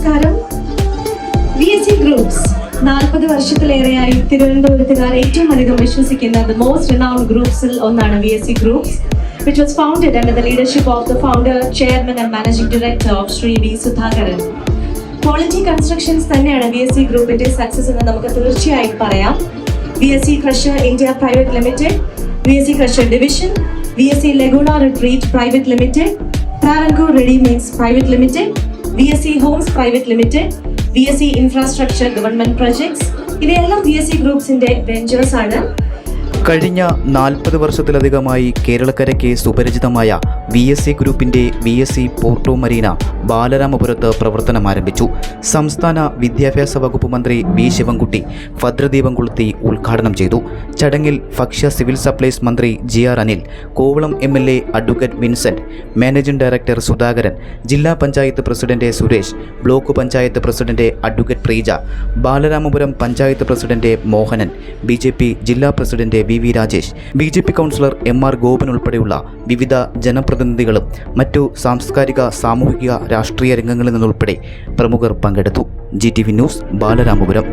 നമസ്കാരം. VSC Groups 40 വർഷത്തിലേറെയായി തിരുവനന്തപുരത്തുകാർ ഏറ്റവും അധികം വിശ്വസിക്കുന്ന the most renowned groups-ൽ ഒന്നാണ് VSC Groups, which was founded under the leadership of the founder, chairman and managing director of Sri V. Sudhakaran. Quality Constructions തന്നെയാണ് VSC Groupന്റെ success എന്ന് നമുക്ക് തീർച്ചയായും പറയാം. VSC Crusher India Private Limited, VSC Crusher Division, VSC Laguna Retreat Private Limited, Travancore Ready Mix Private Limited, VSC Homes Private Limited, VSC Infrastructure Government Projects, ഇവയെല്ലാം VSC Groupsന്റെ ventures ആണ്. കഴിഞ്ഞ 40 വർഷത്തിലധികമായി കേരളക്കരയ്ക്ക് സുപരിചിതമായ VSC ഗ്രൂപ്പിന്റെ VSC പോർട്ടോ മരീന ബാലരാമപുരത്ത് പ്രവർത്തനം ആരംഭിച്ചു. സംസ്ഥാന വിദ്യാഭ്യാസ വകുപ്പ് മന്ത്രി വി ശിവൻകുട്ടി ഭദ്രദീപം കൊളുത്തി ഉദ്ഘാടനം ചെയ്തു. ചടങ്ങിൽ ഭക്ഷ്യ സിവിൽ സപ്ലൈസ് മന്ത്രി GR Anil, Kovalam MLA advocate Vincent, managing director Sudhakaran, ജില്ലാ panchayat president Suresh, block panchayat president advocate Preeja, Balaramapuram panchayat president Mohanan, BJP ജില്ലാ president VV Rajesh, BJP councillor MR Gopan ഉൾപ്പെടെയുള്ള വിവിധ ജനപ്രതിനിധികളും മറ്റു സാംസ്കാരിക, സാമൂഹിക, രാഷ്ട്രീയ രംഗങ്ങളിൽ നിന്നുൾപ്പെടെ പ്രമുഖർ പങ്കെടുത്തു. GTV news, Balaramapuram.